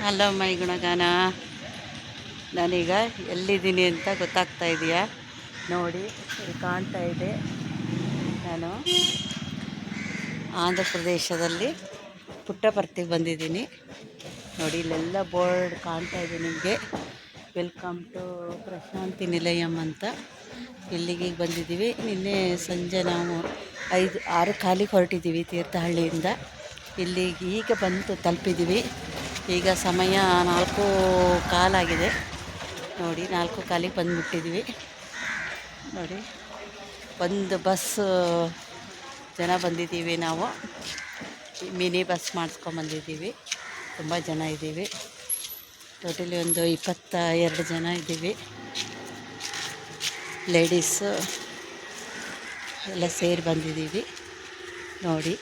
Hello my ಗುಣಗಾನ. ನಾನೀಗ ಎಲ್ಲಿದ್ದೀನಿ ಅಂತ ಗೊತ್ತಾಗ್ತಾ ಇದೆಯಾ? ನೋಡಿ, ಇಲ್ಲಿ ಕಾಣ್ತಾ ಇದೆ. ನಾನು ಆಂಧ್ರ ಪ್ರದೇಶದಲ್ಲಿ ಪುಟ್ಟಪರ್ತಿಗೆ ಬಂದಿದ್ದೀನಿ. ನೋಡಿ, ಇಲ್ಲೆಲ್ಲ ಬೋರ್ಡ್ ಕಾಣ್ತಾ ಇದೆ ನಿಮಗೆ. ವೆಲ್ಕಮ್ ಟು ಪ್ರಶಾಂತಿ ನಿಲಯಂ ಅಂತ. ಇಲ್ಲಿಗೆ ಬಂದಿದ್ದೀವಿ. ನಿನ್ನೆ ಸಂಜೆ ನಾವು 6 ಕಾಲಿಗೆ ಹೊರಟಿದ್ದೀವಿ ತೀರ್ಥಹಳ್ಳಿಯಿಂದ. ಇಲ್ಲಿಗೆ ಈಗ ಬಂದು ತಲುಪಿದ್ದೀವಿ. ಈಗ ಸಮಯ 4:15 ಆಗಿದೆ. ನೋಡಿ, 4:15 ಬಂದುಬಿಟ್ಟಿದ್ದೀವಿ. ನೋಡಿ, ಒಂದು ಬಸ್ ಜನ ಬಂದಿದ್ದೀವಿ. ನಾವು ಮಿನಿ ಬಸ್ ಮಾಡಿಸ್ಕೊಂಬಂದಿದ್ದೀವಿ. ತುಂಬ ಜನ ಇದ್ದೀವಿ. ಟೋಟಲಿ ಒಂದು 22 ಜನ ಇದ್ದೀವಿ. ಲೇಡೀಸು ಎಲ್ಲ ಸೇರಿ ಬಂದಿದ್ದೀವಿ. ನೋಡಿ,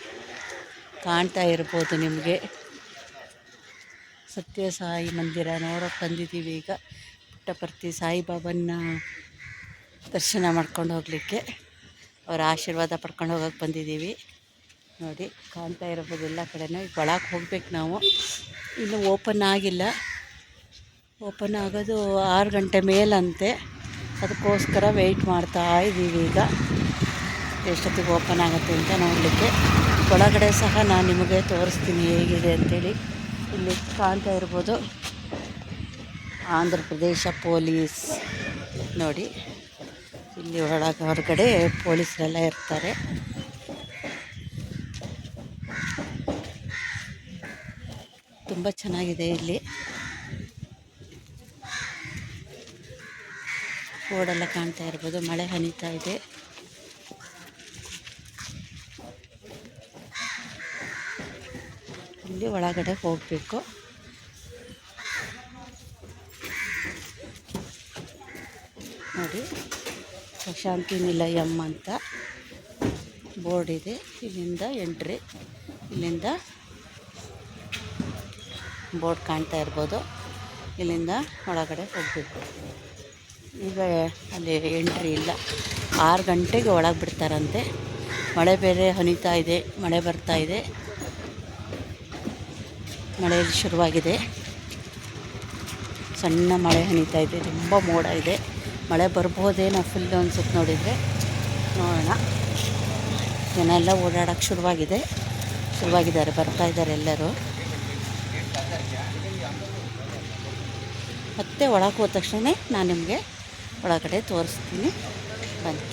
ಕಾಣ್ತಾ ಇರ್ಬೋದು ನಿಮಗೆ. ಸತ್ಯ ಸಾಯಿ ಮಂದಿರ ನೋಡೋಕೆ ಬಂದಿದ್ದೀವಿ. ಈಗ ಪುಟ್ಟಪರ್ತಿ ಸಾಯಿಬಾಬನ್ನ ದರ್ಶನ ಮಾಡ್ಕೊಂಡು ಹೋಗಲಿಕ್ಕೆ, ಅವರ ಆಶೀರ್ವಾದ ಪಡ್ಕೊಂಡು ಹೋಗೋಕೆ ಬಂದಿದ್ದೀವಿ. ನೋಡಿ, ಕಾಣ್ತಾ ಇರ್ಬೋದು ಎಲ್ಲ ಕಡೆನೂ. ಈಗ ಒಳಗೆ ಹೋಗ್ಬೇಕು ನಾವು. ಇನ್ನು ಓಪನ್ ಆಗಿಲ್ಲ. ಓಪನ್ ಆಗೋದು 6 ಗಂಟೆ ಮೇಲಂತೆ. ಅದಕ್ಕೋಸ್ಕರ ವೆಯ್ಟ್ ಮಾಡ್ತಾ ಇದ್ದೀವಿ. ಈಗ ಎಷ್ಟೊತ್ತಿಗೆ ಓಪನ್ ಆಗುತ್ತೆ ಅಂತ ನೋಡಲಿಕ್ಕೆ. ಒಳಗಡೆ ಸಹ ನಾನು ನಿಮಗೆ ತೋರಿಸ್ತೀನಿ ಹೇಗಿದೆ ಅಂಥೇಳಿ. ಇಲ್ಲಿ ಕಾಣ್ತಾ ಇರ್ಬೋದು ಆಂಧ್ರ ಪ್ರದೇಶ ಪೊಲೀಸ್. ನೋಡಿ, ಇಲ್ಲಿ ಹೊರಗಡೆ ಪೊಲೀಸರೆಲ್ಲ ಇರ್ತಾರೆ. ತುಂಬ ಚೆನ್ನಾಗಿದೆ ಇಲ್ಲಿ. ಬೋರ್ಡೆಲ್ಲ ಕಾಣ್ತಾ ಇರ್ಬೋದು. ಮಳೆ ಹನಿತಾ ಇದೆ. ಇಲ್ಲಿ ಒಳಗಡೆ ಹೋಗಬೇಕು. ನೋಡಿ, ಪ್ರಶಾಂತಿ ನಿಲಯಂ ಅಂತ ಬೋರ್ಡ್ ಇದೆ. ಇಲ್ಲಿಂದ ಎಂಟ್ರಿ. ಇಲ್ಲಿಂದ ಬೋರ್ಡ್ ಕಾಣ್ತಾ ಇರ್ಬೋದು. ಇಲ್ಲಿಂದ ಒಳಗಡೆ ಹೋಗಬೇಕು. ಈಗ ಅಲ್ಲಿ ಎಂಟ್ರಿ ಇಲ್ಲ. 6 ಗಂಟೆಗೆ ಒಳಗೆ ಬಿಡ್ತಾರಂತೆ. ಮಳೆ ಬೇರೆ ಹನಿತಾ ಇದೆ. ಮಳೆ ಬರ್ತಾ ಇದೆ. ಮಳೆ ಶುರುವಾಗಿದೆ. ಸಣ್ಣ ಮಳೆ ಹನಿತಾ ಇದೆ. ತುಂಬ ಮೋಡ ಇದೆ. ಮಳೆ ಬರ್ಬೋದೇನೋ ಫುಲ್ಲು ಅನ್ಸುತ್ತೆ. ನೋಡಿದರೆ ನೋಡೋಣ. ಜನ ಎಲ್ಲ ಓಡಾಡೋಕ್ಕೆ ಶುರುವಾಗಿದ್ದಾರೆ. ಬರ್ತಾ ಇದ್ದಾರೆ ಎಲ್ಲರೂ. ಮತ್ತೆ ಒಳಗೆ ಹೋದ ತಕ್ಷಣ ನಾನು ನಿಮಗೆ ಒಳಗಡೆ ತೋರಿಸ್ತೀನಿ. ಬನ್ನಿ.